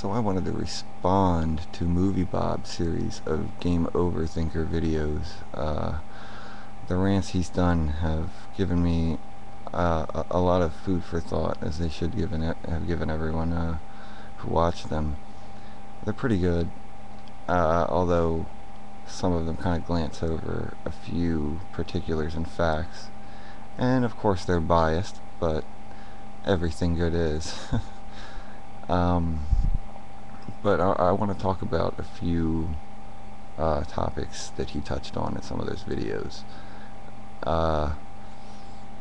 So I wanted to respond to Movie Bob's series of Game Overthinker videos. The rants he's done have given me a lot of food for thought, as they should have given everyone who watched them. They're pretty good, although some of them kind of glance over a few particulars and facts. And of course they're biased, but everything good is. um, but I want to talk about a few topics that he touched on in some of those videos.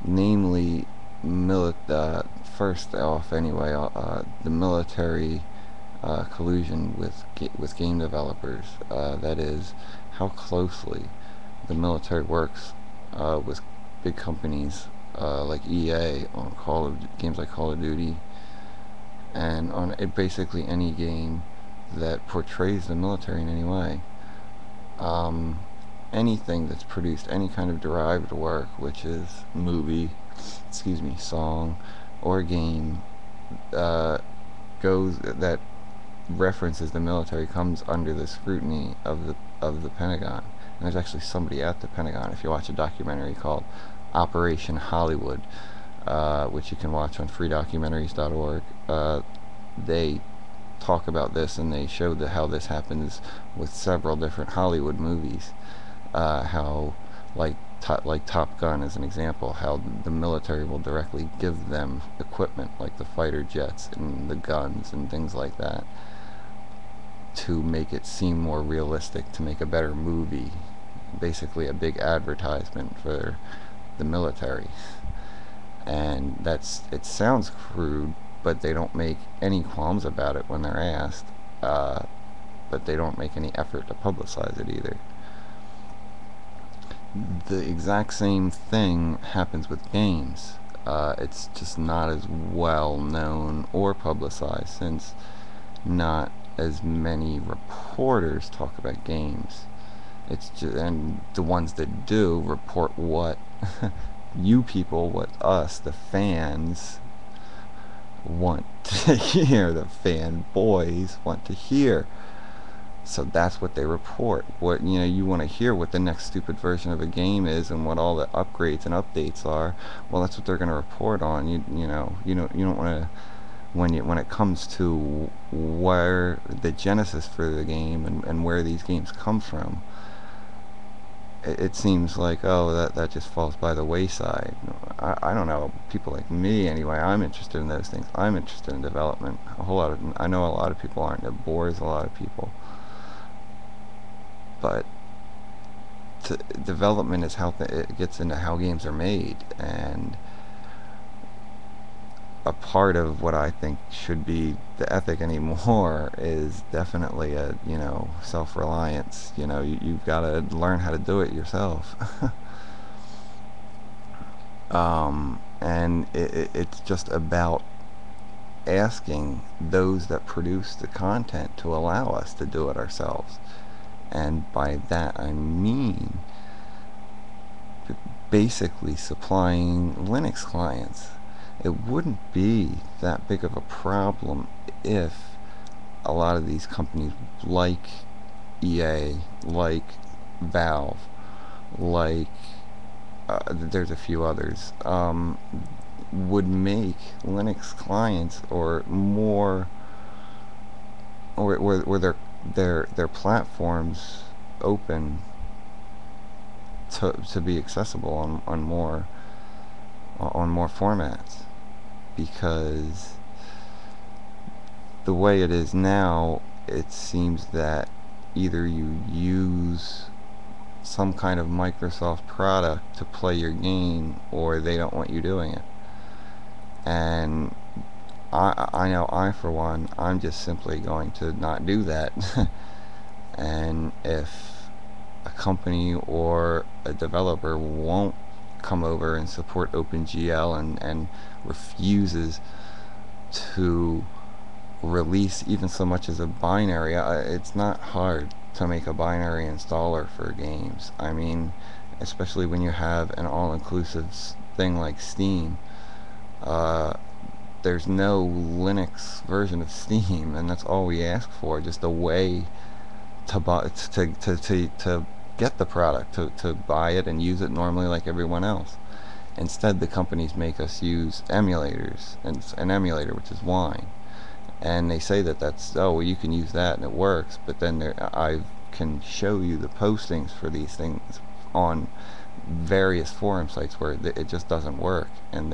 Namely, first off anyway, the military collusion with game developers. That is, how closely the military works with big companies like EA on games like Call of Duty, and on basically any game that portrays the military in any way. Anything that's produced, any kind of derived work, which is song, or game, that references the military, comes under the scrutiny of the Pentagon. And there's actually somebody at the Pentagon, if you watch a documentary called Operation Hollywood, which you can watch on freedocumentaries.org. They talk about this, and they show how this happens with several different Hollywood movies. How, like Top Gun as an example, how the military will directly give them equipment like the fighter jets and the guns and things like that to make it seem more realistic, to make a better movie. Basically a big advertisement for the military. And it sounds crude, but they don't make any qualms about it when they're asked. But they don't make any effort to publicize it either. The exact same thing happens with games. It's just not as well known or publicized, since not as many reporters talk about games. And the ones that do report what what us, the fans, want to hear, the fanboys want to hear. So that's what they report. You want to hear what the next stupid version of a game is and what all the upgrades and updates are. Well, that's what they're going to report on. You don't want to, when it comes to where the genesis for the game and where these games come from. It seems like, that just falls by the wayside. I don't know, people like me anyway, I'm interested in those things. I'm interested in development. I know a lot of people aren't. It bores a lot of people. But development is how it gets into how games are made, and a part of what I think should be the ethic anymore is definitely self-reliance. You've got to learn how to do it yourself. And it's just about asking those that produce the content to allow us to do it ourselves. And by that I mean basically supplying Linux clients. It wouldn't be that big of a problem if a lot of these companies like EA, like Valve, like there's a few others, would make Linux clients or more, or their platforms open to be accessible on more formats. Because the way it is now, it seems that either you use some kind of Microsoft product to play your game, or they don't want you doing it. And I know for one, I'm just simply going to not do that. And if a company or a developer won't come over and support OpenGL and refuses to release even so much as a binary, it's not hard to make a binary installer for games. I mean, especially when you have an all-inclusive thing like Steam. there's no Linux version of Steam, and that's all we ask for, just a way to buy, to get the product, to buy it and use it normally like everyone else. Instead, the companies make us use emulators, and an emulator, which is Wine, and they say that that's, oh well, you can use that and it works, but then I can show you the postings for these things on various forum sites where it just doesn't work, and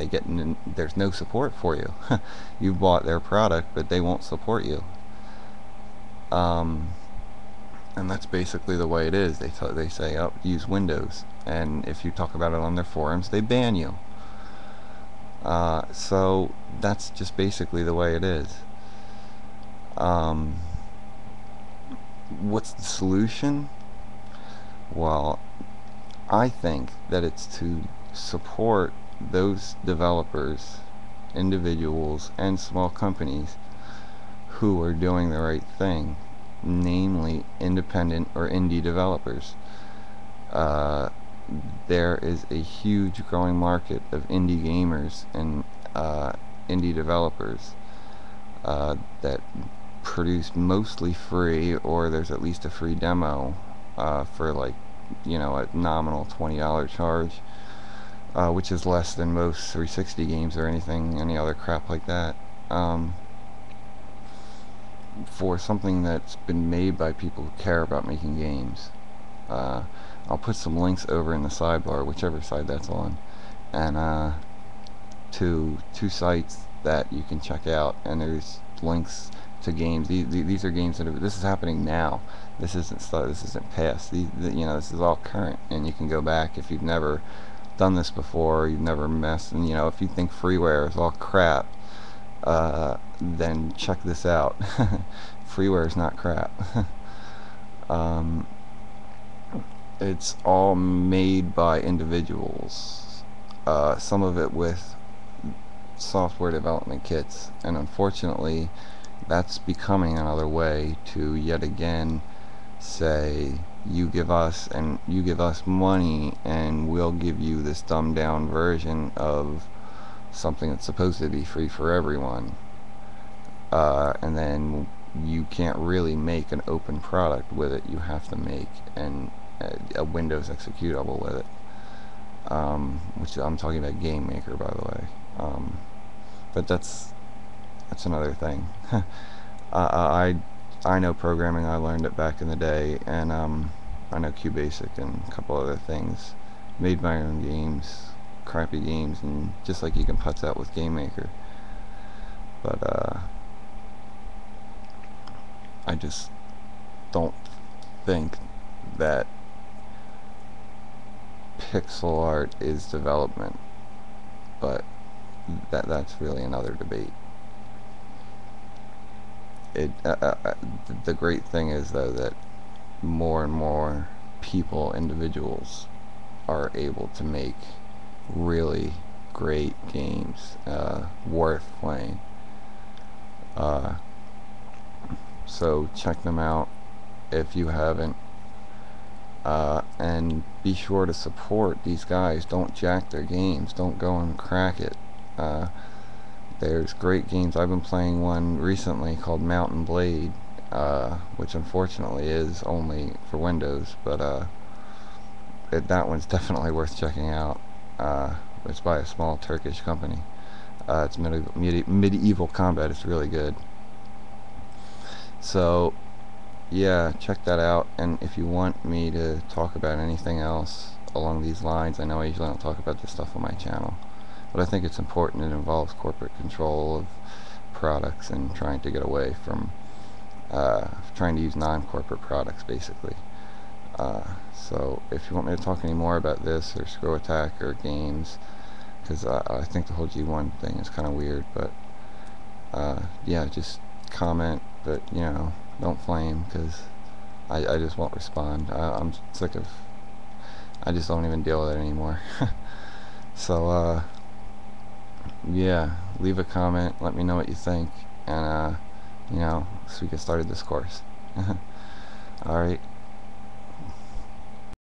there's no support for you. You bought their product, but they won't support you. Um, and that's basically the way it is. They say, oh, use Windows, and if you talk about it on their forums, they ban you. So that's just basically the way it is. What's the solution? Well, I think that it's to support those developers, individuals, and small companies who are doing the right thing, namely independent or indie developers. There is a huge growing market of indie gamers and indie developers that produce mostly free, or there's at least a free demo for like, a nominal $20 charge, which is less than most 360 games or any other crap like that. For something that's been made by people who care about making games. I'll put some links over in the sidebar, whichever side that's on, and to two sites that you can check out, and there's links to games. These are games this is happening now. This isn't past. This is all current, and you can go back if you've never done this before, you've never messed, and if you think freeware is all crap, then check this out. Freeware is not crap. It's all made by individuals, some of it with software development kits, and unfortunately that's becoming another way to yet again say, you give us money and we'll give you this dumbed down version of something that's supposed to be free for everyone, and then you can't really make an open product with it. You have to make a Windows executable with it, which I'm talking about Game Maker, by the way, but that's another thing. I know programming. I learned it back in the day, and I know QBasic and a couple other things. Made my own games, crappy games, and just like you can putz out with Game Maker. But I just don't think that pixel art is development, but that's really another debate. The great thing is, though, that more and more people, individuals, are able to make really great games worth playing. So check them out if you haven't, and be sure to support these guys. Don't jack their games. Don't go and crack it. There's great games. I've been playing one recently called Mountain Blade, which unfortunately is only for Windows, but that one's definitely worth checking out. It's by a small Turkish company. It's medieval combat. It's really good. So yeah, check that out. And if you want me to talk about anything else along these lines, I know I usually don't talk about this stuff on my channel, but I think it's important. It involves corporate control of products and trying to get away from trying to use non-corporate products, basically. So if you want me to talk any more about this or Screw Attack or games, because I think the whole G1 thing is kind of weird, but yeah, just comment, but don't flame, because I just won't respond. I'm sick of, I just don't even deal with it anymore. So yeah, leave a comment, let me know what you think, and so we get started this course. Alright,